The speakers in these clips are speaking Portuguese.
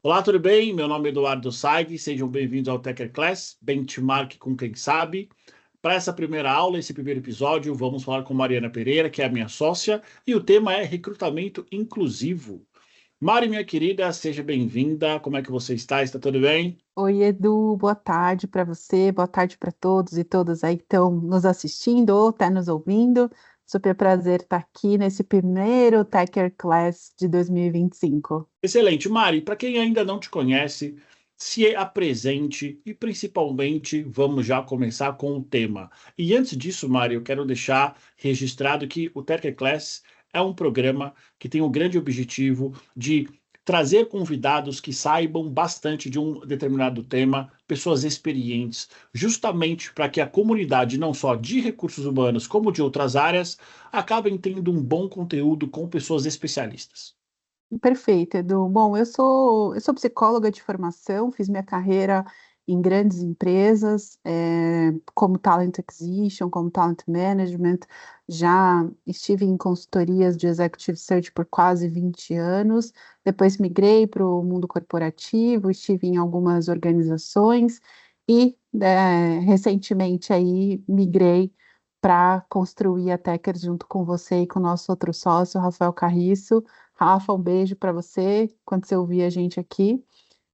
Olá, tudo bem? Meu nome é Eduardo Saig, sejam bem-vindos ao Techer Class, Benchmark com quem sabe. Para essa primeira aula, esse primeiro episódio, vamos falar com Mariana Pereira, que é a minha sócia, e o tema é recrutamento inclusivo. Mari, minha querida, seja bem-vinda. Como é que você está? Está tudo bem? Oi, Edu, boa tarde para você, boa tarde para todos e todas aí que estão nos assistindo ou até nos ouvindo. Super prazer estar aqui nesse primeiro Techer Class de 2025. Excelente. Mari, para quem ainda não te conhece, se apresente e principalmente vamos já começar com o tema. E antes disso, Mari, eu quero deixar registrado que o Terca Class é um programa que tem o grande objetivo de trazer convidados que saibam bastante de um determinado tema, pessoas experientes, justamente para que a comunidade, não só de recursos humanos, como de outras áreas, acabem tendo um bom conteúdo com pessoas especialistas. Perfeito, Edu. Bom, eu sou psicóloga de formação, fiz minha carreira em grandes empresas, como Talent Acquisition, como Talent Management, já estive em consultorias de Executive Search por quase 20 anos, depois migrei para o mundo corporativo, estive em algumas organizações e, recentemente aí migrei para construir a Tecker junto com você e com o nosso outro sócio, Rafael Carriço. Rafa, um beijo para você quando você ouvir a gente aqui.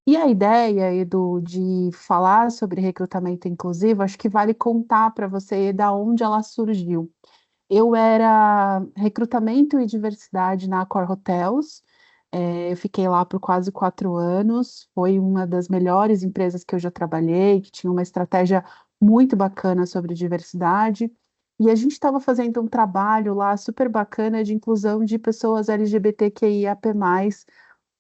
E a ideia, Edu, de falar sobre recrutamento inclusivo, acho que vale contar para você da onde ela surgiu. Eu era recrutamento e diversidade na Accor Hotels. Eu fiquei lá por quase 4 anos. Foi uma das melhores empresas que eu já trabalhei, que tinha uma estratégia muito bacana sobre diversidade. E a gente estava fazendo um trabalho lá super bacana de inclusão de pessoas LGBTQIAP+,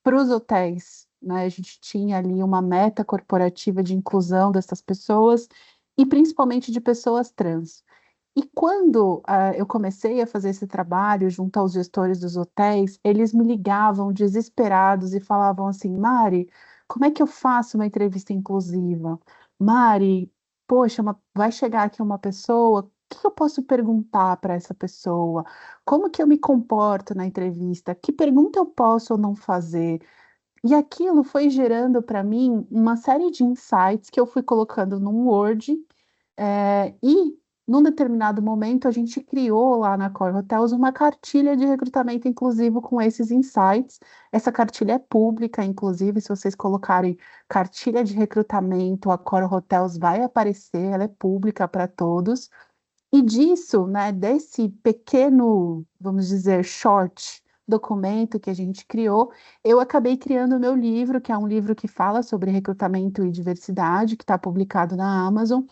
para os hotéis, né? A gente tinha ali uma meta corporativa de inclusão dessas pessoas e principalmente de pessoas trans. E quando eu comecei a fazer esse trabalho junto aos gestores dos hotéis, eles me ligavam desesperados e falavam assim: Mari, como é que eu faço uma entrevista inclusiva? Mari, poxa, vai chegar aqui uma pessoa, o que eu posso perguntar para essa pessoa? Como que eu me comporto na entrevista? Que pergunta eu posso ou não fazer? E aquilo foi gerando para mim uma série de insights que eu fui colocando num Word, e num determinado momento a gente criou lá na Core Hotels uma cartilha de recrutamento inclusivo com esses insights. Essa cartilha é pública, inclusive, se vocês colocarem cartilha de recrutamento, a Core Hotels vai aparecer, ela é pública para todos. E disso, né, desse pequeno, vamos dizer, short documento que a gente criou, eu acabei criando o meu livro, que é um livro que fala sobre recrutamento e diversidade, que está publicado na Amazon.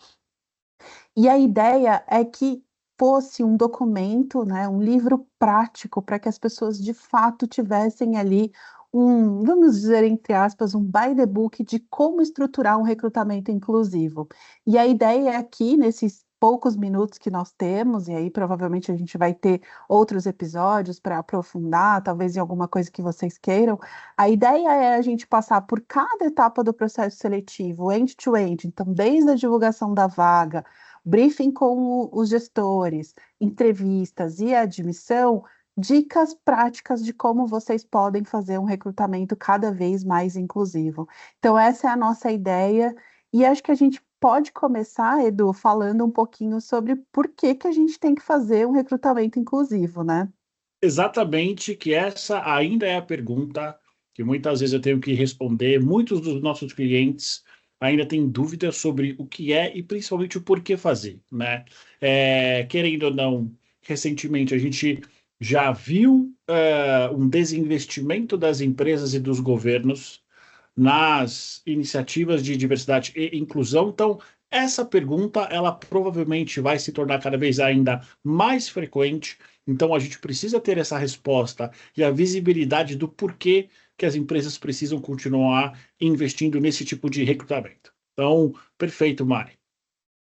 E a ideia é que fosse um documento, né, um livro prático para que as pessoas de fato tivessem ali vamos dizer entre aspas, um by the book de como estruturar um recrutamento inclusivo. E a ideia é aqui, nesses poucos minutos que nós temos, e aí provavelmente a gente vai ter outros episódios para aprofundar, talvez em alguma coisa que vocês queiram. A ideia é a gente passar por cada etapa do processo seletivo, end-to-end, então desde a divulgação da vaga, briefing com os gestores, entrevistas e admissão, dicas práticas de como vocês podem fazer um recrutamento cada vez mais inclusivo. Então, essa é a nossa ideia, e acho que a gente pode começar, Edu, falando um pouquinho sobre por que que a gente tem que fazer um recrutamento inclusivo, né? Exatamente, que essa ainda é a pergunta que muitas vezes eu tenho que responder. Muitos dos nossos clientes ainda têm dúvidas sobre o que é e principalmente o porquê fazer, né? Querendo ou não, recentemente a gente já viu um desinvestimento das empresas e dos governos nas iniciativas de diversidade e inclusão. Então, essa pergunta, ela provavelmente vai se tornar cada vez ainda mais frequente. Então, a gente precisa ter essa resposta e a visibilidade do porquê que as empresas precisam continuar investindo nesse tipo de recrutamento. Então, perfeito, Mari.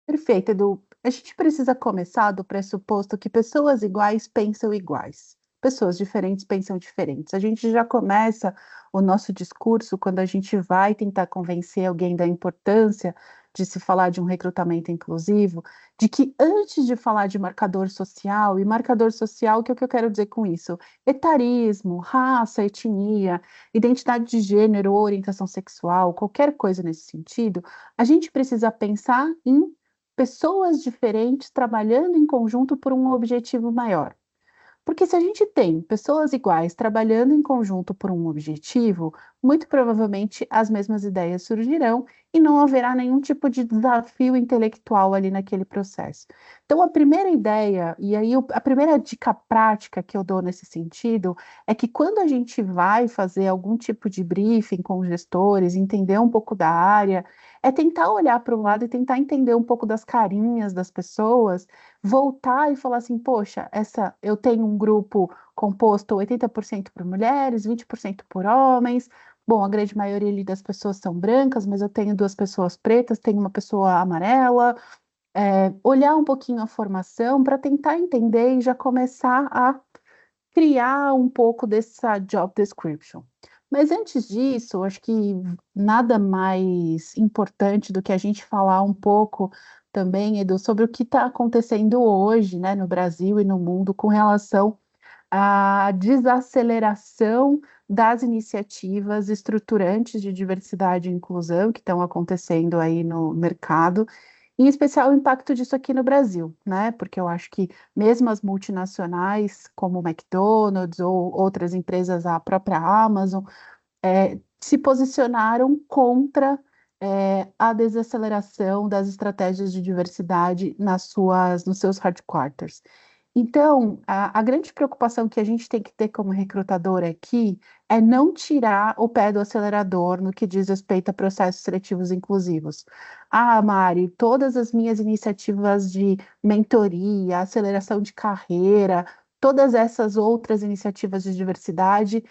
Perfeito, Edu. A gente precisa começar do pressuposto que pessoas iguais pensam iguais. Pessoas diferentes pensam diferentes. A gente já começa o nosso discurso quando a gente vai tentar convencer alguém da importância de se falar de um recrutamento inclusivo, de que antes de falar de marcador social, e marcador social, o que eu quero dizer com isso? Etarismo, raça, etnia, identidade de gênero, orientação sexual, qualquer coisa nesse sentido, a gente precisa pensar em pessoas diferentes trabalhando em conjunto por um objetivo maior. Porque se a gente tem pessoas iguais trabalhando em conjunto por um objetivo, muito provavelmente as mesmas ideias surgirão e não haverá nenhum tipo de desafio intelectual ali naquele processo. Então, a primeira ideia, e aí a primeira dica prática que eu dou nesse sentido, é que quando a gente vai fazer algum tipo de briefing com os gestores, entender um pouco da área, é tentar olhar para o lado e tentar entender um pouco das carinhas das pessoas, voltar e falar assim, poxa, eu tenho um grupo composto 80% por mulheres, 20% por homens. Bom, a grande maioria ali das pessoas são brancas, mas eu tenho duas pessoas pretas, tenho uma pessoa amarela. Olhar um pouquinho a formação para tentar entender e já começar a criar um pouco dessa job description. Mas antes disso, acho que nada mais importante do que a gente falar um pouco também, Edu, sobre o que está acontecendo hoje, né, no Brasil e no mundo com relação à desaceleração das iniciativas estruturantes de diversidade e inclusão que estão acontecendo aí no mercado, em especial o impacto disso aqui no Brasil, né? Porque eu acho que mesmo as multinacionais, como o McDonald's ou outras empresas, a própria Amazon, se posicionaram contra a desaceleração das estratégias de diversidade nos seus headquarters. Então, a grande preocupação que a gente tem que ter como recrutador aqui é não tirar o pé do acelerador no que diz respeito a processos seletivos inclusivos. Ah, Mari, todas as minhas iniciativas de mentoria, aceleração de carreira, todas essas outras iniciativas de diversidade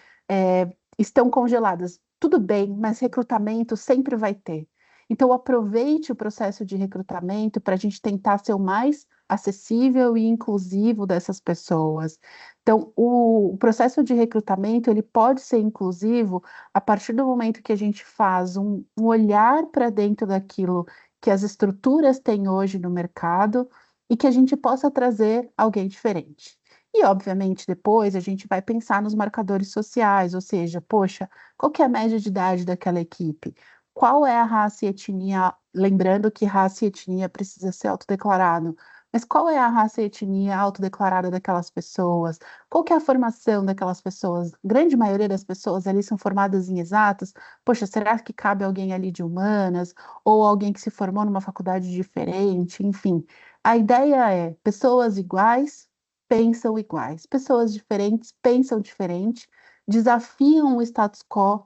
estão congeladas. Tudo bem, mas recrutamento sempre vai ter. Então, aproveite o processo de recrutamento para a gente tentar ser o mais acessível e inclusivo dessas pessoas. Então, o processo de recrutamento ele pode ser inclusivo a partir do momento que a gente faz um olhar para dentro daquilo que as estruturas têm hoje no mercado e que a gente possa trazer alguém diferente. E, obviamente, depois a gente vai pensar nos marcadores sociais, ou seja, poxa, qual que é a média de idade daquela equipe? Qual é a raça e etnia? Lembrando que raça e etnia precisa ser autodeclarado. Mas qual é a raça e etnia autodeclarada daquelas pessoas? Qual que é a formação daquelas pessoas? Grande maioria das pessoas ali são formadas em exatas. Poxa, será que cabe alguém ali de humanas? Ou alguém que se formou numa faculdade diferente? Enfim, a ideia é pessoas iguais pensam iguais, pessoas diferentes pensam diferente, desafiam o status quo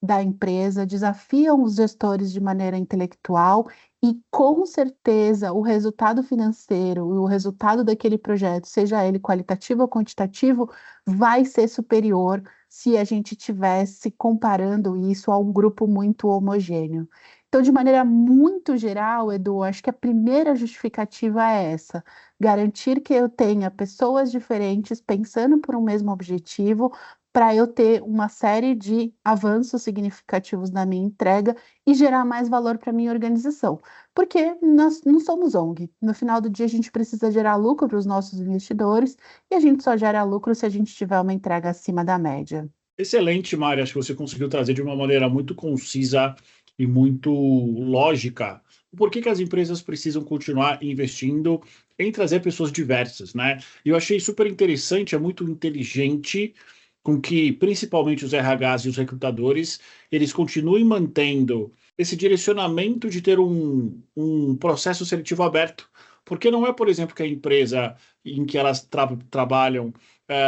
da empresa, desafiam os gestores de maneira intelectual e, com certeza, o resultado financeiro e o resultado daquele projeto, seja ele qualitativo ou quantitativo, vai ser superior se a gente tivesse comparando isso a um grupo muito homogêneo. Então, de maneira muito geral, Edu, acho que a primeira justificativa é essa: garantir que eu tenha pessoas diferentes pensando por um mesmo objetivo, para eu ter uma série de avanços significativos na minha entrega e gerar mais valor para a minha organização. Porque nós não somos ONG. No final do dia, a gente precisa gerar lucro para os nossos investidores e a gente só gera lucro se a gente tiver uma entrega acima da média. Excelente, Mari. Acho que você conseguiu trazer de uma maneira muito concisa e muito lógica o porquê que as empresas precisam continuar investindo em trazer pessoas diversas, né? E eu achei super interessante, é muito inteligente com que, principalmente os RHs e os recrutadores, eles continuem mantendo esse direcionamento de ter um processo seletivo aberto. Porque não é, por exemplo, que a empresa em que elas trabalham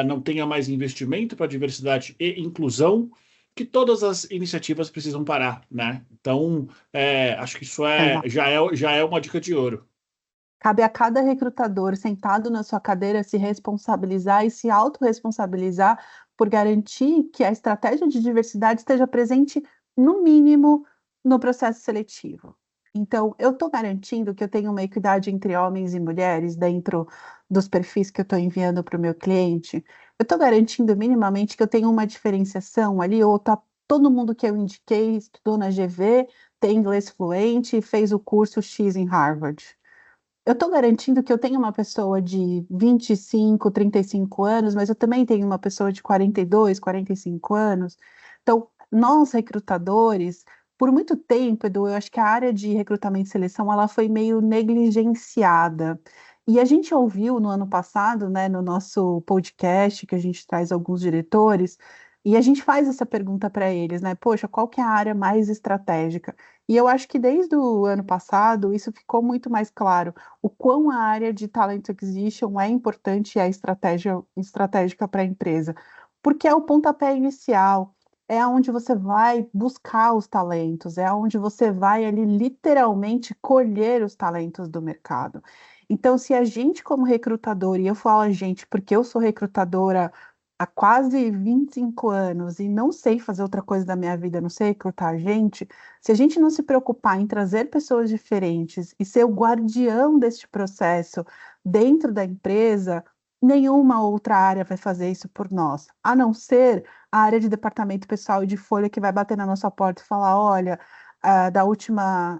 não tenha mais investimento para diversidade e inclusão, que todas as iniciativas precisam parar, né? Então, acho que isso já é uma dica de ouro. Cabe a cada recrutador sentado na sua cadeira se responsabilizar e se autorresponsabilizar por garantir que a estratégia de diversidade esteja presente, no mínimo, no processo seletivo. Então, eu estou garantindo que eu tenho uma equidade entre homens e mulheres dentro dos perfis que eu estou enviando para o meu cliente. Eu estou garantindo minimamente que eu tenho uma diferenciação ali, ou está todo mundo que eu indiquei estudou na GV, tem inglês fluente e fez o curso X em Harvard. Eu estou garantindo que eu tenho uma pessoa de 25, 35 anos, mas eu também tenho uma pessoa de 42, 45 anos. Então, nós recrutadores, por muito tempo, Edu, eu acho que a área de recrutamento e seleção ela foi meio negligenciada. E a gente ouviu no ano passado, né, no nosso podcast, que a gente traz alguns diretores, e a gente faz essa pergunta para eles, né? Poxa, qual que é a área mais estratégica? E eu acho que desde o ano passado isso ficou muito mais claro o quão a área de talent acquisition é importante e é estratégica para a empresa, porque é o pontapé inicial, é onde você vai buscar os talentos, é onde você vai ali literalmente colher os talentos do mercado. Então, se a gente, como recrutador, e eu falo a gente porque eu sou recrutadora há quase 25 anos e não sei fazer outra coisa da minha vida, não sei recrutar gente, se a gente não se preocupar em trazer pessoas diferentes e ser o guardião deste processo dentro da empresa, nenhuma outra área vai fazer isso por nós, a não ser a área de departamento pessoal e de folha que vai bater na nossa porta e falar, olha,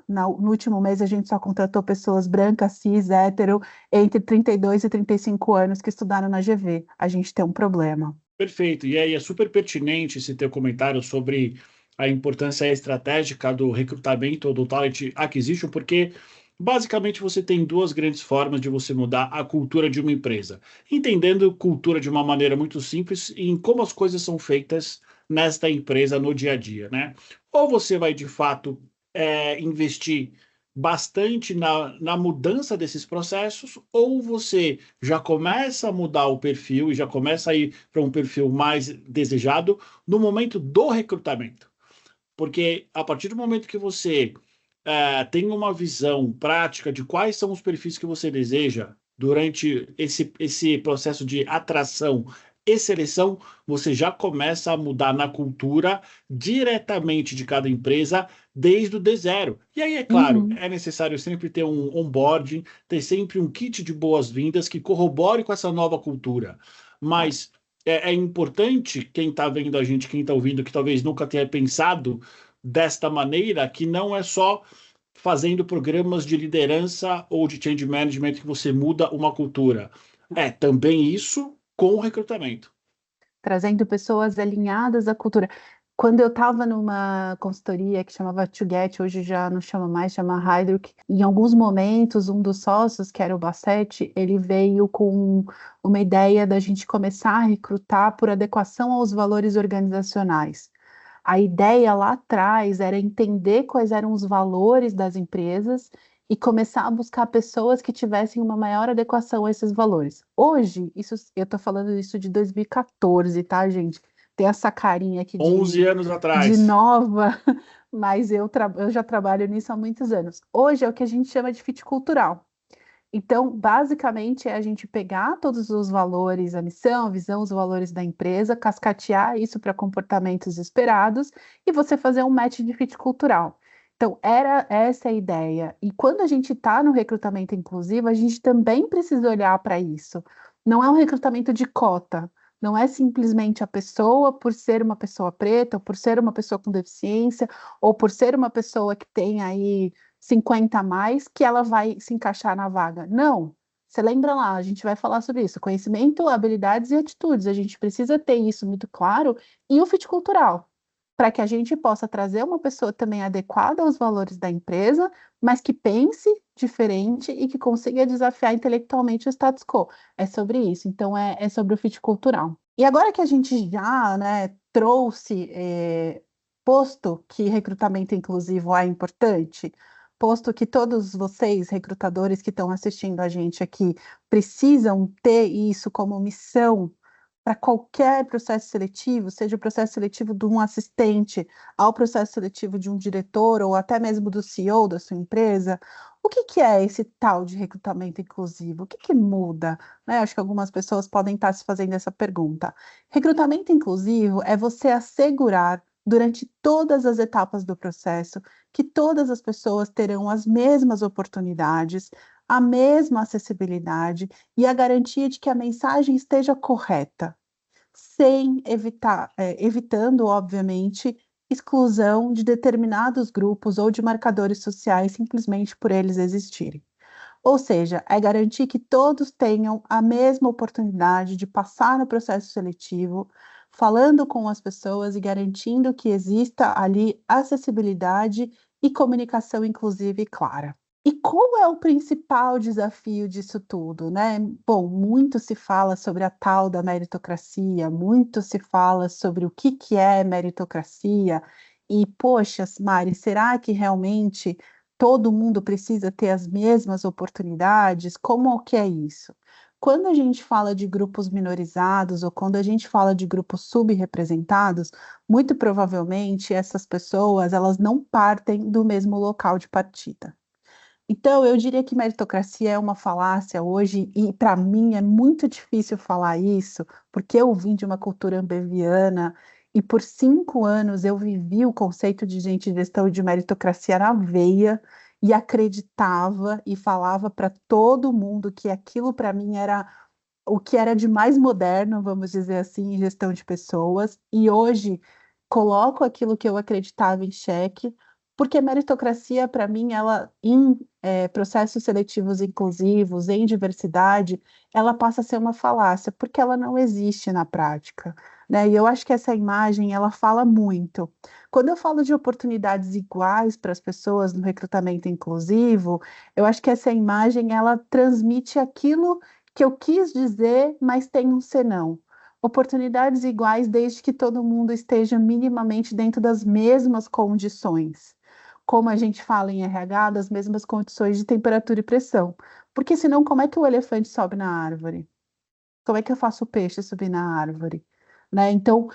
no último mês a gente só contratou pessoas brancas, cis, hétero, entre 32 e 35 anos que estudaram na GV. A gente tem um problema. Perfeito. E aí é super pertinente esse teu comentário sobre a importância estratégica do recrutamento ou do talent acquisition, porque basicamente você tem duas grandes formas de você mudar a cultura de uma empresa. Entendendo cultura de uma maneira muito simples em como as coisas são feitas nesta empresa no dia a dia, né? Ou você vai de fato investir bastante na mudança desses processos, ou você já começa a mudar o perfil e já começa a ir para um perfil mais desejado no momento do recrutamento. Porque a partir do momento que você tem uma visão prática de quais são os perfis que você deseja durante esse processo de atração e seleção, você já começa a mudar na cultura diretamente de cada empresa desde o D0. E aí, é claro, Uhum. é necessário sempre ter um onboarding, ter sempre um kit de boas-vindas que corrobore com essa nova cultura. Mas é importante quem está vendo a gente, quem está ouvindo, que talvez nunca tenha pensado desta maneira, que não é só fazendo programas de liderança ou de change management que você muda uma cultura. É também isso com o recrutamento. Trazendo pessoas alinhadas à cultura. Quando eu estava numa consultoria que chamava To Get, hoje já não chama mais, chama Heidrick, em alguns momentos, um dos sócios, que era o Bassetti, ele veio com uma ideia da gente começar a recrutar por adequação aos valores organizacionais. A ideia lá atrás era entender quais eram os valores das empresas e começar a buscar pessoas que tivessem uma maior adequação a esses valores. Hoje, isso, eu estou falando isso de 2014, tá, gente? Tem essa carinha aqui 11 anos de atrás. nova, mas eu já trabalho nisso há muitos anos. Hoje é o que a gente chama de fit cultural. Então, basicamente, é a gente pegar todos os valores, a missão, a visão, os valores da empresa, cascatear isso para comportamentos esperados e você fazer um match de fit cultural. Então, era essa a ideia. E quando a gente está no recrutamento inclusivo, a gente também precisa olhar para isso. Não é um recrutamento de cota. Não é simplesmente a pessoa por ser uma pessoa preta, ou por ser uma pessoa com deficiência, ou por ser uma pessoa que tem aí 50 a mais que ela vai se encaixar na vaga. Não. Você lembra lá, a gente vai falar sobre isso, conhecimento, habilidades e atitudes. A gente precisa ter isso muito claro e o fit cultural, para que a gente possa trazer uma pessoa também adequada aos valores da empresa, mas que pense diferente e que consiga desafiar intelectualmente o status quo. É sobre isso. Então, é sobre o fit cultural. E agora que a gente já, né, trouxe, posto que recrutamento inclusivo é importante, posto que todos vocês, recrutadores que estão assistindo a gente aqui, precisam ter isso como missão para qualquer processo seletivo, seja o processo seletivo de um assistente, ao processo seletivo de um diretor ou até mesmo do CEO da sua empresa, o que que é esse tal de recrutamento inclusivo? O que que muda? Né? Acho que algumas pessoas podem estar se fazendo essa pergunta. Recrutamento inclusivo é você assegurar durante todas as etapas do processo que todas as pessoas terão as mesmas oportunidades, a mesma acessibilidade e a garantia de que a mensagem esteja correta, sem evitar, evitando, obviamente, exclusão de determinados grupos ou de marcadores sociais simplesmente por eles existirem. Ou seja, é garantir que todos tenham a mesma oportunidade de passar no processo seletivo, falando com as pessoas e garantindo que exista ali acessibilidade e comunicação inclusiva e clara. E qual é o principal desafio disso tudo, né? Bom, muito se fala sobre a tal da meritocracia, muito se fala sobre o que é meritocracia, e, poxa, Mari, será que realmente todo mundo precisa ter as mesmas oportunidades? Como que é isso? Quando a gente fala de grupos minorizados ou quando a gente fala de grupos subrepresentados, muito provavelmente essas pessoas, elas não partem do mesmo local de partida. Então, eu diria que meritocracia é uma falácia hoje, e para mim é muito difícil falar isso, porque eu vim de uma cultura ambeviana, e por 5 anos eu vivi o conceito de gente de gestão e de meritocracia na veia, e acreditava e falava para todo mundo que aquilo para mim era o que era de mais moderno, vamos dizer assim, em gestão de pessoas, e hoje coloco aquilo que eu acreditava em xeque, porque a meritocracia, para mim, ela, em processos seletivos inclusivos, em diversidade, ela passa a ser uma falácia, porque ela não existe na prática, né? E eu acho que essa imagem, ela fala muito. Quando eu falo de oportunidades iguais para as pessoas no recrutamento inclusivo, eu acho que essa imagem, ela transmite aquilo que eu quis dizer, mas tem um senão. Oportunidades iguais desde que todo mundo esteja minimamente dentro das mesmas condições. Como a gente fala em RH, das mesmas condições de temperatura e pressão. Porque senão, como é que o elefante sobe na árvore? Como é que eu faço o peixe subir na árvore? Né? Então,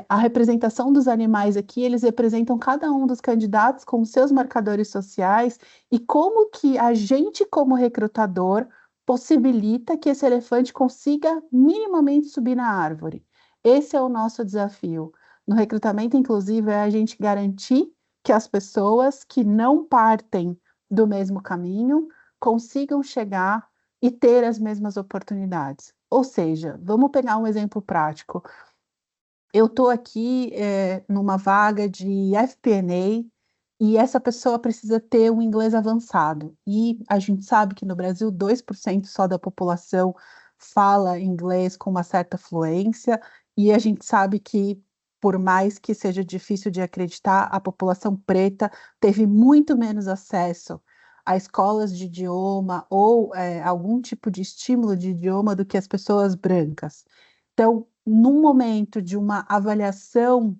a representação dos animais aqui, eles representam cada um dos candidatos com seus marcadores sociais e como que a gente, como recrutador, possibilita que esse elefante consiga minimamente subir na árvore. Esse é o nosso desafio. No recrutamento inclusivo, é a gente garantir que as pessoas que não partem do mesmo caminho consigam chegar e ter as mesmas oportunidades. Ou seja, vamos pegar um exemplo prático. Eu estou aqui numa vaga de FP&A e essa pessoa precisa ter um inglês avançado. E a gente sabe que no Brasil 2% só da população fala inglês com uma certa fluência, e a gente sabe que, por mais que seja difícil de acreditar, a população preta teve muito menos acesso a escolas de idioma ou algum tipo de estímulo de idioma do que as pessoas brancas. Então, num momento de uma avaliação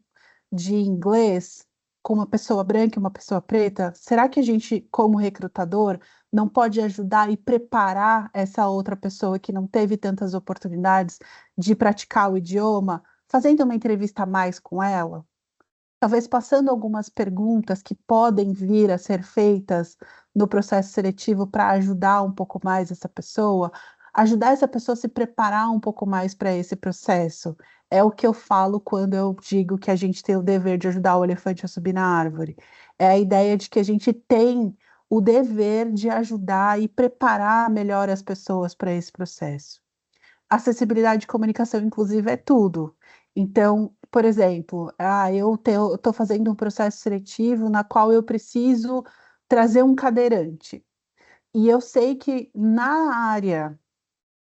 de inglês com uma pessoa branca e uma pessoa preta, será que a gente, como recrutador, não pode ajudar e preparar essa outra pessoa que não teve tantas oportunidades de praticar o idioma, fazendo uma entrevista a mais com ela? Talvez passando algumas perguntas que podem vir a ser feitas no processo seletivo para ajudar um pouco mais ajudar essa pessoa a se preparar um pouco mais para esse processo. É o que eu falo quando eu digo que a gente tem o dever de ajudar o elefante a subir na árvore. É a ideia de que a gente tem o dever de ajudar e preparar melhor as pessoas para esse processo. Acessibilidade de comunicação inclusiva é tudo. Então, por exemplo, eu estou fazendo um processo seletivo na qual eu preciso trazer um cadeirante. E eu sei que na área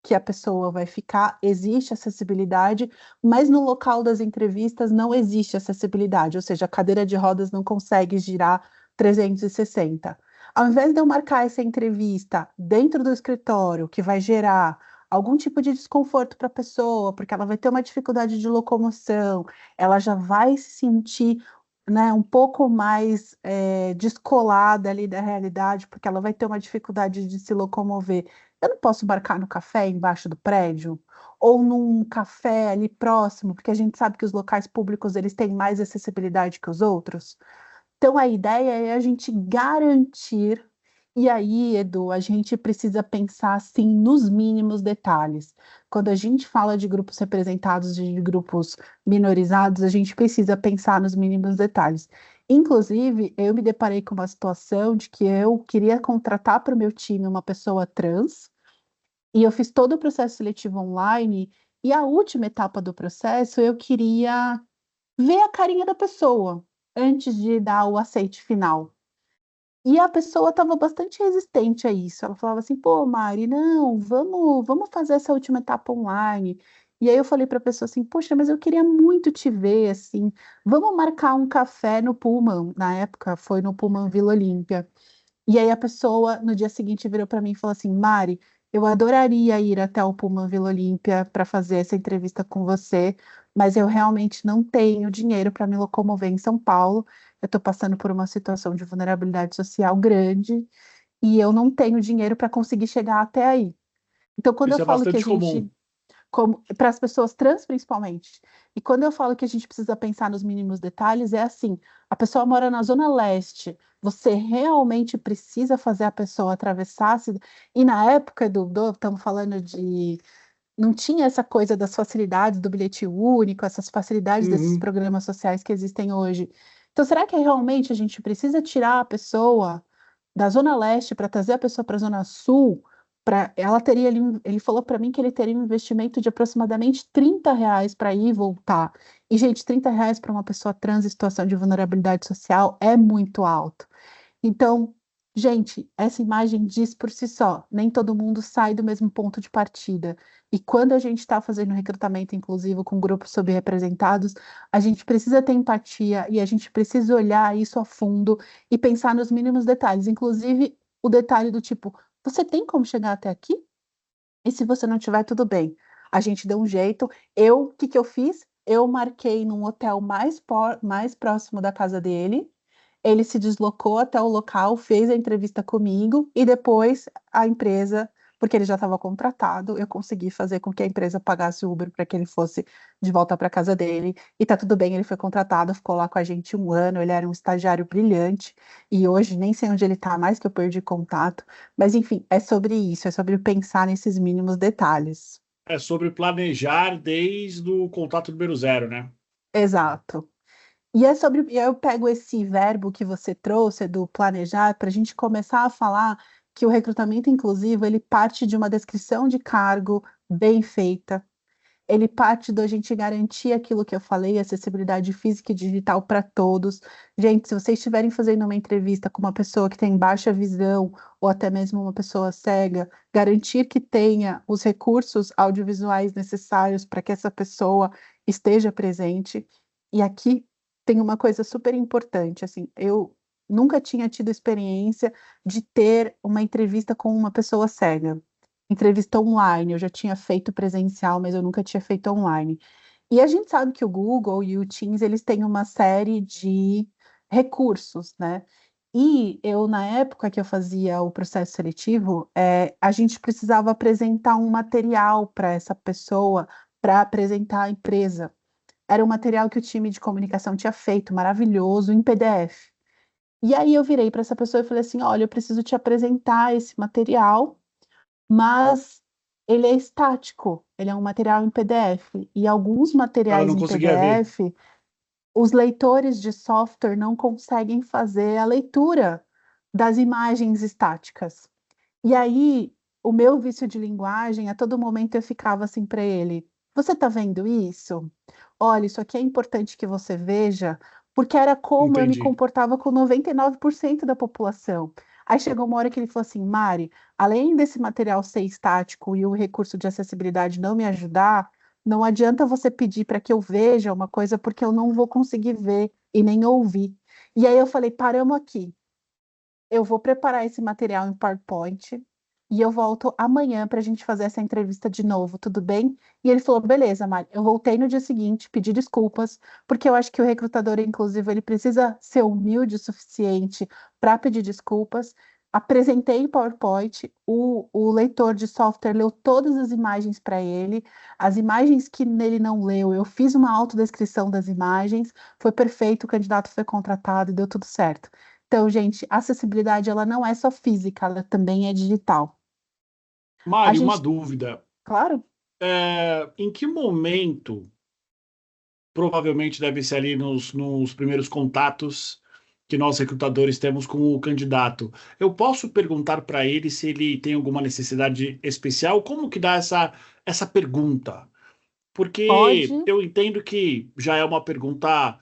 que a pessoa vai ficar, existe acessibilidade, mas no local das entrevistas não existe acessibilidade, ou seja, a cadeira de rodas não consegue girar 360. Ao invés de eu marcar essa entrevista dentro do escritório, que vai gerar algum tipo de desconforto para a pessoa, porque ela vai ter uma dificuldade de locomoção, ela já vai se sentir, né, um pouco mais descolada ali da realidade, porque ela vai ter uma dificuldade de se locomover. Eu não posso marcar no café embaixo do prédio ou num café ali próximo, porque a gente sabe que os locais públicos eles têm mais acessibilidade que os outros. Então a ideia é a gente garantir, e aí, Edu, a gente precisa pensar assim nos mínimos detalhes. Quando a gente fala de grupos representados, de grupos minorizados, a gente precisa pensar nos mínimos detalhes. Inclusive, eu me deparei com uma situação de que eu queria contratar para o meu time uma pessoa trans, e eu fiz todo o processo seletivo online, e a última etapa do processo eu queria ver a carinha da pessoa. antes de dar o aceite final. E a pessoa estava bastante resistente a isso. Ela falava assim: pô, Mari, não, vamos fazer essa última etapa online. E aí eu falei para a pessoa assim: poxa, mas eu queria muito te ver, assim, vamos marcar um café no Pullman. Na época foi no Pullman Vila Olímpia. E aí a pessoa no dia seguinte virou para mim e falou assim: Mari, eu adoraria ir até o Pullman Vila Olímpia para fazer essa entrevista com você, mas eu realmente não tenho dinheiro para me locomover em São Paulo. Eu estou passando por uma situação de vulnerabilidade social grande e eu não tenho dinheiro para conseguir chegar até aí. Então, quando eu Isso é falo que a bastante comum. gente como para as pessoas trans principalmente. E quando eu falo que a gente precisa pensar nos mínimos detalhes, é assim: a pessoa mora na Zona Leste, você realmente precisa fazer a pessoa atravessar a cidade. E na época estamos falando de. Não tinha essa coisa das facilidades do bilhete único, essas facilidades desses Uhum. programas sociais que existem hoje. Então, será que realmente a gente precisa tirar a pessoa da Zona Leste para trazer a pessoa para a Zona Sul? Ela teria ali, ele falou para mim que ele teria um investimento de aproximadamente R$ 30 para ir e voltar. E, gente, R$ 30 para uma pessoa trans em situação de vulnerabilidade social é muito alto. Então, gente, essa imagem diz por si só, nem todo mundo sai do mesmo ponto de partida. E quando a gente está fazendo recrutamento inclusivo com grupos subrepresentados, a gente precisa ter empatia e a gente precisa olhar isso a fundo e pensar nos mínimos detalhes, inclusive o detalhe do tipo, você tem como chegar até aqui? E se você não tiver, tudo bem. A gente deu um jeito. O que que eu fiz? Eu marquei num hotel mais próximo da casa dele. Ele se deslocou até o local, fez a entrevista comigo e depois a empresa, porque ele já estava contratado, eu consegui fazer com que a empresa pagasse o Uber para que ele fosse de volta para casa dele. E tá tudo bem, ele foi contratado, ficou lá com a gente um ano, ele era um estagiário brilhante e hoje nem sei onde ele está mais, que eu perdi contato. Mas enfim, é sobre isso, é sobre pensar nesses mínimos detalhes. É sobre planejar desde o contato número zero, né? Exato. E é sobre, e eu pego esse verbo que você trouxe do planejar para a gente começar a falar que o recrutamento inclusivo ele parte de uma descrição de cargo bem feita, ele parte da gente garantir aquilo que eu falei, acessibilidade física e digital para todos. Gente, se vocês estiverem fazendo uma entrevista com uma pessoa que tem baixa visão ou até mesmo uma pessoa cega, garantir que tenha os recursos audiovisuais necessários para que essa pessoa esteja presente. E aqui tem uma coisa super importante, assim, eu nunca tinha tido experiência de ter uma entrevista com uma pessoa cega. Entrevista online, eu já tinha feito presencial, mas eu nunca tinha feito online. E a gente sabe que o Google e o Teams, eles têm uma série de recursos, né? E eu, na época que eu fazia o processo seletivo, a gente precisava apresentar um material para essa pessoa, para apresentar à empresa. Era um material que o time de comunicação tinha feito, maravilhoso, em PDF. E aí eu virei para essa pessoa e falei assim: olha, eu preciso te apresentar esse material, mas ele é estático, ele é um material em PDF. E alguns Ela materiais não em conseguia ver. PDF, os leitores de software não conseguem fazer a leitura das imagens estáticas. E aí, o meu vício de linguagem, a todo momento eu ficava assim para ele: Você está vendo isso? Olha, isso aqui é importante que você veja, porque era como eu me Entendi. comportava com 99% da população. Aí chegou uma hora que ele falou assim: Mari, além desse material ser estático e o recurso de acessibilidade não me ajudar, não adianta você pedir para que eu veja uma coisa, porque eu não vou conseguir ver e nem ouvir. E aí eu falei: paramos aqui, eu vou preparar esse material em PowerPoint e eu volto amanhã para a gente fazer essa entrevista de novo, tudo bem? E ele falou: beleza, Mari. Eu voltei no dia seguinte, pedi desculpas, porque eu acho que o recrutador, inclusive, ele precisa ser humilde o suficiente para pedir desculpas. Apresentei em PowerPoint, o leitor de software leu todas as imagens para ele, as imagens que ele não leu, eu fiz uma autodescrição das imagens, foi perfeito, o candidato foi contratado e deu tudo certo. Então, gente, a acessibilidade ela não é só física, ela também é digital. A Mari, uma gente, dúvida. claro, Em que momento, provavelmente deve ser ali nos primeiros contatos que nós recrutadores temos com o candidato, eu posso perguntar para ele se ele tem alguma necessidade especial? Como que dá essa pergunta? pode, Porque eu entendo que já é uma pergunta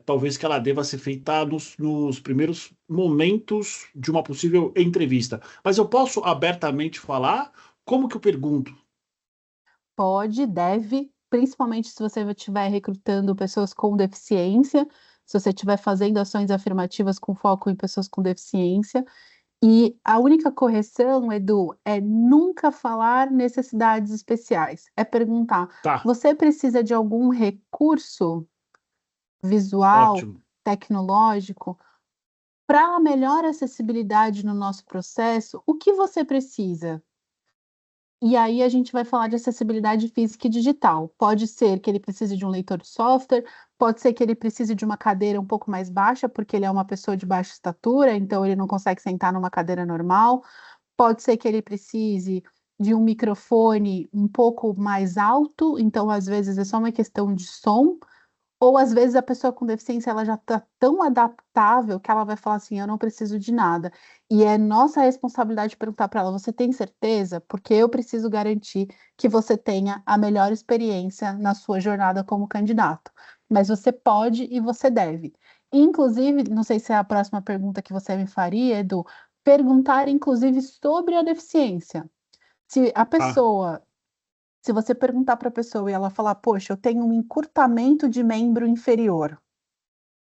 talvez que ela deva ser feita nos primeiros momentos de uma possível entrevista. Mas eu posso abertamente falar como que eu pergunto? Pode, deve, principalmente se você estiver recrutando pessoas com deficiência, se você estiver fazendo ações afirmativas com foco em pessoas com deficiência. E a única correção, Edu, é nunca falar necessidades especiais. É perguntar: Tá, você precisa de algum recurso visual, ótimo. tecnológico, para melhor acessibilidade no nosso processo? O que você precisa? E aí a gente vai falar de acessibilidade física e digital. Pode ser que ele precise de um leitor de software, pode ser que ele precise de uma cadeira um pouco mais baixa, porque ele é uma pessoa de baixa estatura, então ele não consegue sentar numa cadeira normal. Pode ser que ele precise de um microfone um pouco mais alto, então às vezes é só uma questão de som. Ou às vezes a pessoa com deficiência ela já está tão adaptável que ela vai falar assim: eu não preciso de nada. E é nossa responsabilidade perguntar para ela: você tem certeza? Porque eu preciso garantir que você tenha a melhor experiência na sua jornada como candidato. Mas você pode e você deve. Inclusive, não sei se é a próxima pergunta que você me faria, Edu, perguntar inclusive sobre a deficiência. Se a Ah, pessoa Se você perguntar para a pessoa e ela falar: "Poxa, eu tenho um encurtamento de membro inferior",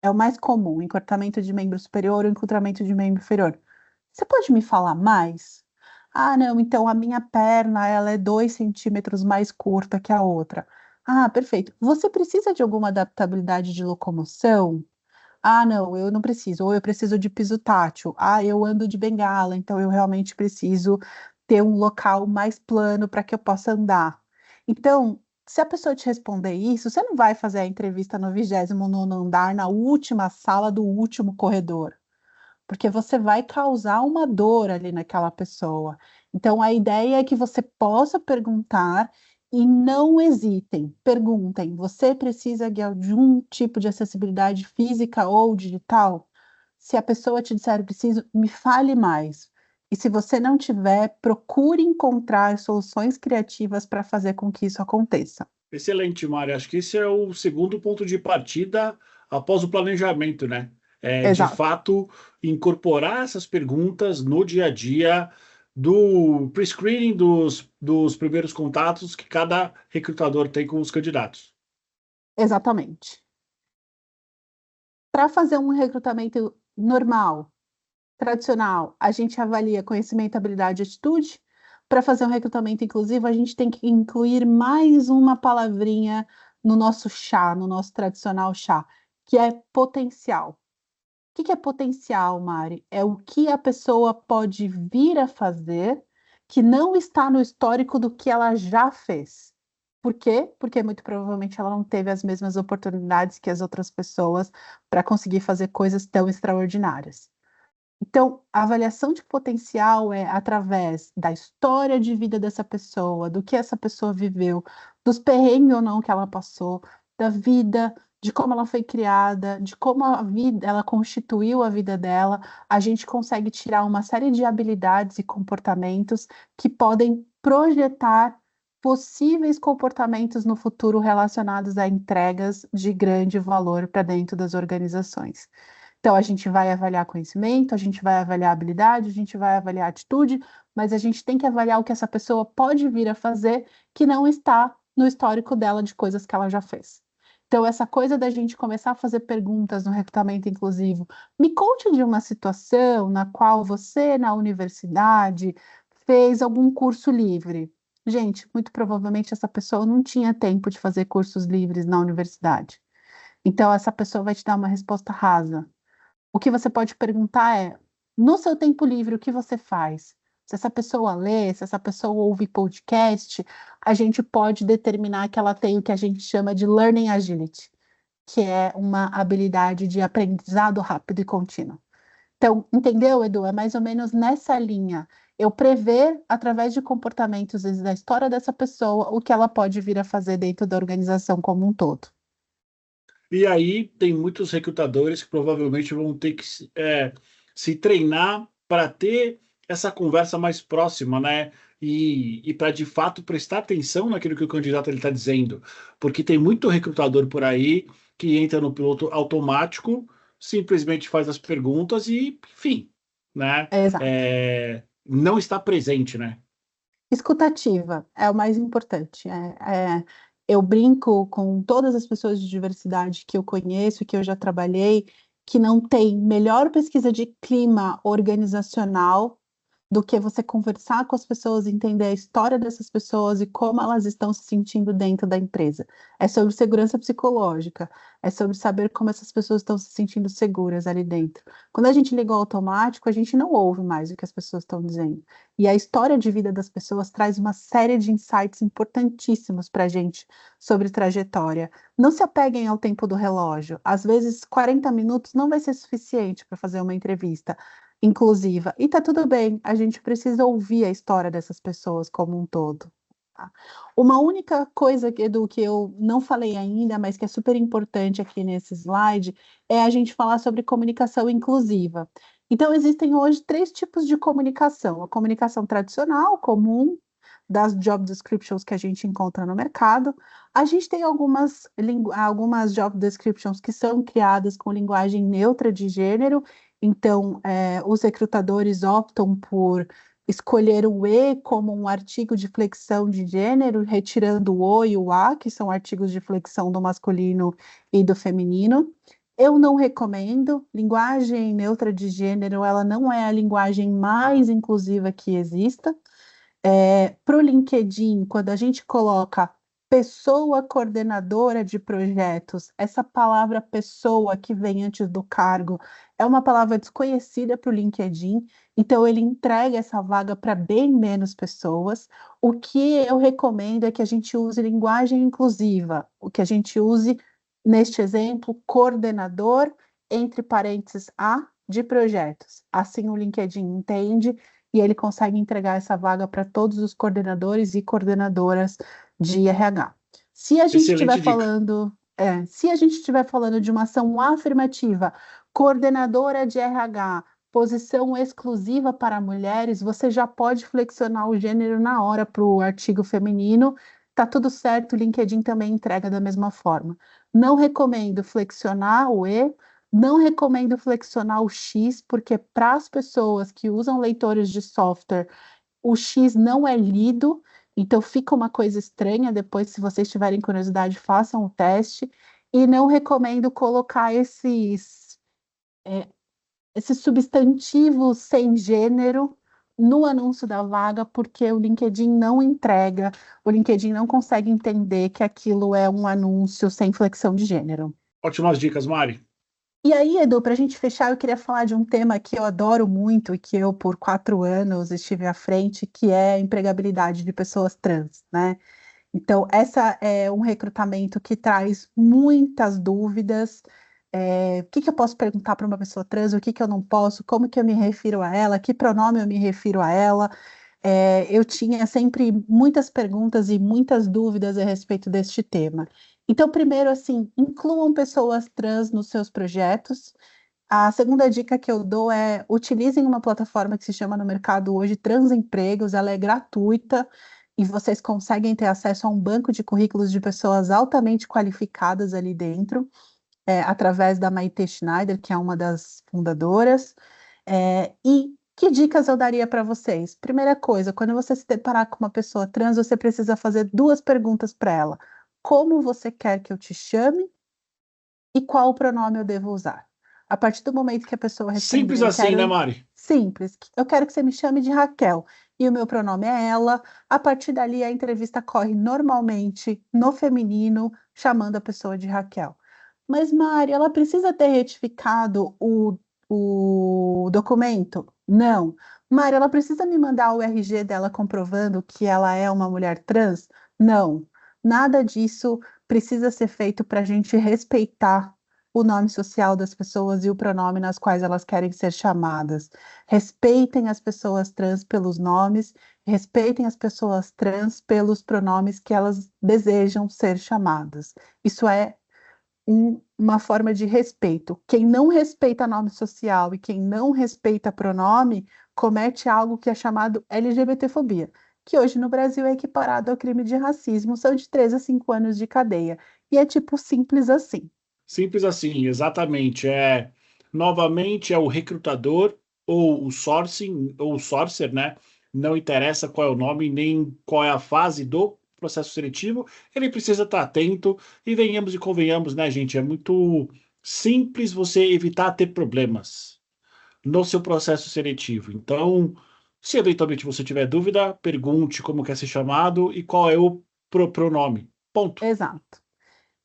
é o mais comum, encurtamento de membro superior ou encurtamento de membro inferior. "Você pode me falar mais?". "Ah, não, então a minha perna, ela é 2 centímetros mais curta que a outra". "Ah, perfeito. Você precisa de alguma adaptabilidade de locomoção?". "Ah, não, eu não preciso", ou "eu preciso de piso tátil". "Ah, eu ando de bengala, então eu realmente preciso ter um local mais plano para que eu possa andar". Então, se a pessoa te responder isso, você não vai fazer a entrevista no 29º andar, na última sala do último corredor, porque você vai causar uma dor ali naquela pessoa. Então, a ideia é que você possa perguntar e não hesitem. Perguntem: você precisa de algum tipo de acessibilidade física ou digital? Se a pessoa te disser preciso, me fale mais. E se você não tiver, procure encontrar soluções criativas para fazer com que isso aconteça. excelente, Mário. Acho que esse é o segundo ponto de partida após o planejamento, né? De Exato. fato, incorporar essas perguntas no dia a dia do pre-screening dos primeiros contatos que cada recrutador tem com os candidatos. Exatamente. Para fazer um recrutamento normal, tradicional, a gente avalia conhecimento, habilidade e atitude. Para fazer um recrutamento inclusivo, a gente tem que incluir mais uma palavrinha no nosso chá, no nosso tradicional chá, que é potencial. O que que é potencial, Mari? É o que a pessoa pode vir a fazer que não está no histórico do que ela já fez. Por quê? Porque muito provavelmente ela não teve as mesmas oportunidades que as outras pessoas para conseguir fazer coisas tão extraordinárias. Então, a avaliação de potencial é através da história de vida dessa pessoa, do que essa pessoa viveu, dos perrengues ou não que ela passou, da vida, de como ela foi criada, de como a vida, ela constituiu a vida dela. A gente consegue tirar uma série de habilidades e comportamentos que podem projetar possíveis comportamentos no futuro relacionados a entregas de grande valor para dentro das organizações. Então, a gente vai avaliar conhecimento, a gente vai avaliar habilidade, a gente vai avaliar atitude, mas a gente tem que avaliar o que essa pessoa pode vir a fazer que não está no histórico dela de coisas que ela já fez. Então, essa coisa da gente começar a fazer perguntas no recrutamento inclusivo, me conte de uma situação na qual você, na universidade, fez algum curso livre. Gente, muito provavelmente essa pessoa não tinha tempo de fazer cursos livres na universidade. Então, essa pessoa vai te dar uma resposta rasa. O que você pode perguntar é: no seu tempo livre, o que você faz? Se essa pessoa lê, se essa pessoa ouve podcast, a gente pode determinar que ela tem o que a gente chama de learning agility, que é uma habilidade de aprendizado rápido e contínuo. Então, entendeu, Edu? É mais ou menos nessa linha. Eu prever, através de comportamentos e da história dessa pessoa, o que ela pode vir a fazer dentro da organização como um todo. E aí tem muitos recrutadores que provavelmente vão ter que se treinar para ter essa conversa mais próxima, né? E para de fato prestar atenção naquilo que o candidato está dizendo, porque tem muito recrutador por aí que entra no piloto automático, simplesmente faz as perguntas e, enfim, né? Exato. Não está presente, né? Escutativa é o mais importante. Eu brinco com todas as pessoas de diversidade que eu conheço, que eu já trabalhei, que não tem melhor pesquisa de clima organizacional do que você conversar com as pessoas, entender a história dessas pessoas e como elas estão se sentindo dentro da empresa. É sobre segurança psicológica, é sobre saber como essas pessoas estão se sentindo seguras ali dentro. Quando a gente liga o automático, a gente não ouve mais o que as pessoas estão dizendo. E a história de vida das pessoas traz uma série de insights importantíssimos para a gente sobre trajetória. Não se apeguem ao tempo do relógio. Às vezes, 40 minutos não vai ser suficiente para fazer uma entrevista inclusiva. E tá tudo bem, a gente precisa ouvir a história dessas pessoas como um todo. Tá? Uma única coisa, Edu, que eu não falei ainda, mas que é super importante aqui nesse slide, é a gente falar sobre comunicação inclusiva. Então, existem hoje três tipos de comunicação: a comunicação tradicional, comum, das job descriptions que a gente encontra no mercado. A gente tem algumas job descriptions que são criadas com linguagem neutra de gênero, então, os recrutadores optam por escolher o E como um artigo de flexão de gênero, retirando o O e o A, que são artigos de flexão do masculino e do feminino. Eu não recomendo. Linguagem neutra de gênero, ela não é a linguagem mais inclusiva que exista. Para o LinkedIn, quando a gente coloca pessoa coordenadora de projetos, essa palavra pessoa que vem antes do cargo é uma palavra desconhecida para o LinkedIn, então ele entrega essa vaga para bem menos pessoas. O que eu recomendo é que a gente use linguagem inclusiva, o que a gente use, neste exemplo, coordenador, entre parênteses, A, de projetos. Assim o LinkedIn entende e ele consegue entregar essa vaga para todos os coordenadores e coordenadoras de RH. Se a gente estiver Excelente dica. falando, se a gente estiver falando de uma ação afirmativa, coordenadora de RH, posição exclusiva para mulheres, você já pode flexionar o gênero na hora para o artigo feminino. Tá tudo certo, o LinkedIn também entrega da mesma forma. Não recomendo flexionar o E, não recomendo flexionar o X, porque para as pessoas que usam leitores de software, o X não é lido, então fica uma coisa estranha. Depois, se vocês tiverem curiosidade, façam o teste. E não recomendo colocar esses substantivos sem gênero no anúncio da vaga, porque o LinkedIn não entrega, o LinkedIn não consegue entender que aquilo é um anúncio sem flexão de gênero. Ótimas dicas, Mari. E aí, Edu, para a gente fechar, eu queria falar de um tema que eu adoro muito e que eu, por 4 anos, estive à frente, que é a empregabilidade de pessoas trans, né? Então, essa é um recrutamento que traz muitas dúvidas. O que que eu posso perguntar para uma pessoa trans, o que que eu não posso, como que eu me refiro a ela, que pronome eu me refiro a ela. Eu tinha sempre muitas perguntas e muitas dúvidas a respeito deste tema. Então, primeiro, assim, incluam pessoas trans nos seus projetos. A segunda dica que eu dou é utilizem uma plataforma que se chama no mercado hoje Transempregos, ela é gratuita e vocês conseguem ter acesso a um banco de currículos de pessoas altamente qualificadas ali dentro, através da Maite Schneider, que é uma das fundadoras. E que dicas eu daria para vocês? Primeira coisa, quando você se deparar com uma pessoa trans, você precisa fazer duas perguntas para ela: como você quer que eu te chame e qual pronome eu devo usar? A partir do momento que a pessoa Simples responder, assim, né, Mari? simples, eu quero que você me chame de Raquel e o meu pronome é ela, a partir dali a entrevista corre normalmente no feminino, chamando a pessoa de Raquel. Mas, Mari, ela precisa ter retificado o documento? Não. Mari, ela precisa me mandar o RG dela comprovando que ela é uma mulher trans? Não. Nada disso precisa ser feito para a gente respeitar o nome social das pessoas e o pronome nas quais elas querem ser chamadas. Respeitem as pessoas trans pelos nomes, respeitem as pessoas trans pelos pronomes que elas desejam ser chamadas. Isso é uma forma de respeito. Quem não respeita nome social e quem não respeita pronome comete algo que é chamado LGBTfobia, que hoje no Brasil é equiparado ao crime de racismo, são de 3 a 5 anos de cadeia. E é tipo simples assim. Simples assim, exatamente. Novamente, é o recrutador ou o sourcing, ou o sourcer, né? Não interessa qual é o nome, nem qual é a fase do processo seletivo, ele precisa estar atento e venhamos e convenhamos, né, gente? É muito simples você evitar ter problemas no seu processo seletivo. Então, se eventualmente você tiver dúvida, pergunte como quer ser chamado e qual é o pronome. Ponto. Exato.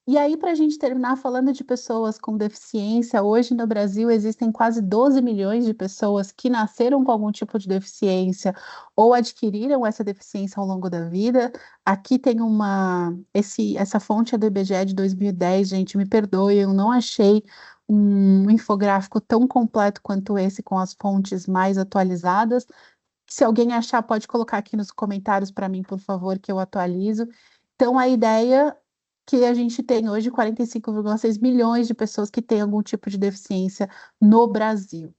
E aí, para a gente terminar falando de pessoas com deficiência, hoje no Brasil existem quase 12 milhões de pessoas que nasceram com algum tipo de deficiência ou adquiriram essa deficiência ao longo da vida. Aqui tem essa fonte é do IBGE de 2010, gente, me perdoe, eu não achei um infográfico tão completo quanto esse com as fontes mais atualizadas. Se alguém achar, pode colocar aqui nos comentários para mim, por favor, que eu atualizo. Então, a ideia que a gente tem hoje 45,6 milhões de pessoas que têm algum tipo de deficiência no Brasil.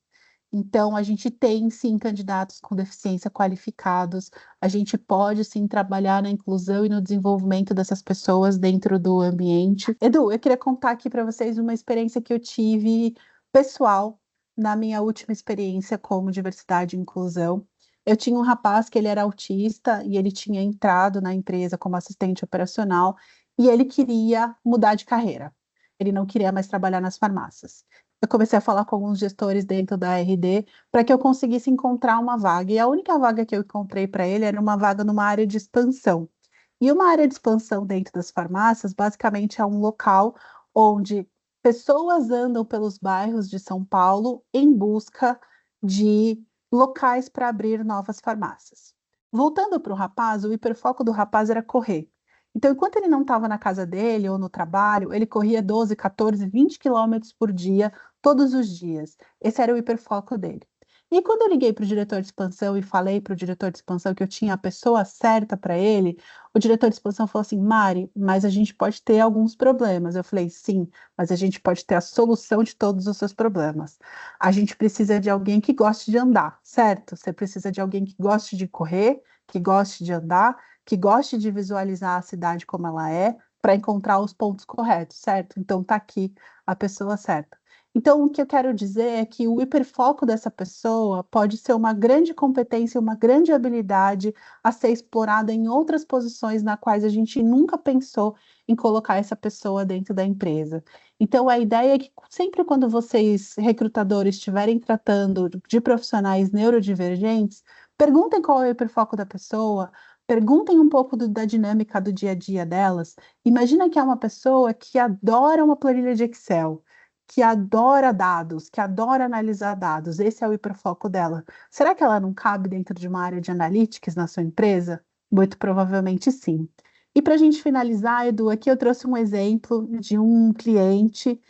Então, a gente tem sim candidatos com deficiência qualificados, a gente pode sim trabalhar na inclusão e no desenvolvimento dessas pessoas dentro do ambiente. Edu, eu queria contar aqui para vocês uma experiência que eu tive pessoal na minha última experiência como diversidade e inclusão. Eu tinha um rapaz que ele era autista e ele tinha entrado na empresa como assistente operacional e ele queria mudar de carreira. Ele não queria mais trabalhar nas farmácias. Eu comecei a falar com alguns gestores dentro da RD para que eu conseguisse encontrar uma vaga. E a única vaga que eu encontrei para ele era uma vaga numa área de expansão. E uma área de expansão dentro das farmácias, basicamente, é um local onde pessoas andam pelos bairros de São Paulo em busca de locais para abrir novas farmácias. Voltando para o rapaz, o hiperfoco do rapaz era correr. Então, enquanto ele não estava na casa dele ou no trabalho, ele corria 12, 14, 20 quilômetros por dia, todos os dias. Esse era o hiperfoco dele. E quando eu liguei para o diretor de expansão e falei para o diretor de expansão que eu tinha a pessoa certa para ele, o diretor de expansão falou assim: Mari, mas a gente pode ter alguns problemas. Eu falei: sim, mas a gente pode ter a solução de todos os seus problemas. A gente precisa de alguém que goste de andar, certo? Você precisa de alguém que goste de correr, que goste de andar, que goste de visualizar a cidade como ela é, para encontrar os pontos corretos, certo? Então tá aqui a pessoa certa. Então, o que eu quero dizer é que o hiperfoco dessa pessoa pode ser uma grande competência, uma grande habilidade a ser explorada em outras posições na quais a gente nunca pensou em colocar essa pessoa dentro da empresa. Então, a ideia é que sempre quando vocês, recrutadores, estiverem tratando de profissionais neurodivergentes, perguntem qual é o hiperfoco da pessoa, perguntem um pouco da dinâmica do dia a dia delas. Imagina que é uma pessoa que adora uma planilha de Excel, que adora dados, que adora analisar dados. Esse é o hiperfoco dela. Será que ela não cabe dentro de uma área de analytics na sua empresa? Muito provavelmente sim. E para a gente finalizar, Edu, aqui eu trouxe um exemplo de um cliente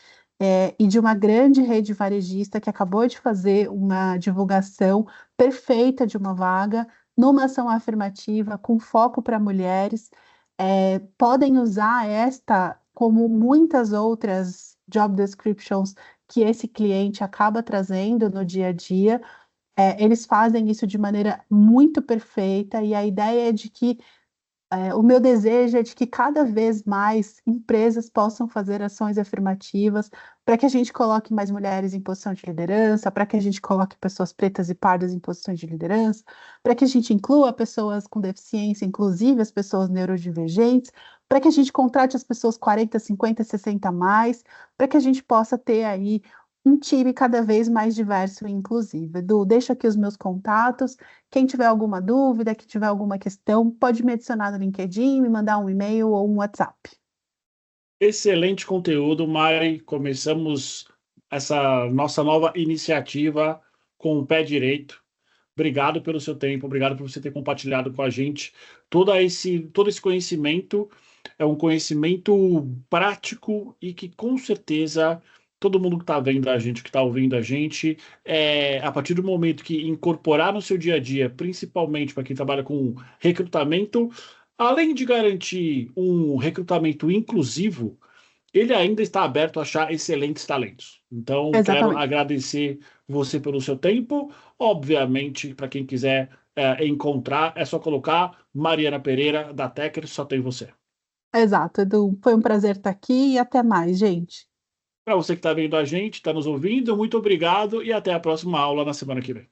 e de uma grande rede varejista que acabou de fazer uma divulgação perfeita de uma vaga numa ação afirmativa com foco para mulheres. Podem usar esta, como muitas outras job descriptions que esse cliente acaba trazendo no dia a dia. Eles fazem isso de maneira muito perfeita, e a ideia é de que o meu desejo é de que cada vez mais empresas possam fazer ações afirmativas para que a gente coloque mais mulheres em posição de liderança, para que a gente coloque pessoas pretas e pardas em posições de liderança, para que a gente inclua pessoas com deficiência, inclusive as pessoas neurodivergentes, para que a gente contrate as pessoas 40, 50, 60 a mais, para que a gente possa ter aí um time cada vez mais diverso e inclusivo. Edu, deixa aqui os meus contatos. Quem tiver alguma dúvida, que tiver alguma questão, pode me adicionar no LinkedIn, me mandar um e-mail ou um WhatsApp. Excelente conteúdo, Mari. Começamos essa nossa nova iniciativa com o pé direito. Obrigado pelo seu tempo, obrigado por você ter compartilhado com a gente todo esse conhecimento. É um conhecimento prático e que com certeza todo mundo que está vendo a gente, que está ouvindo a gente, a partir do momento que incorporar no seu dia a dia, principalmente para quem trabalha com recrutamento, além de garantir um recrutamento inclusivo, ele ainda está aberto a achar excelentes talentos. Então, quero Exatamente. agradecer você pelo seu tempo. Obviamente, para quem quiser encontrar, é só colocar Mariana Pereira, da Tecker, só tem você. Exato, Edu. Foi um prazer estar aqui e até mais, gente. Para você que está vendo a gente, está nos ouvindo, muito obrigado e até a próxima aula na semana que vem.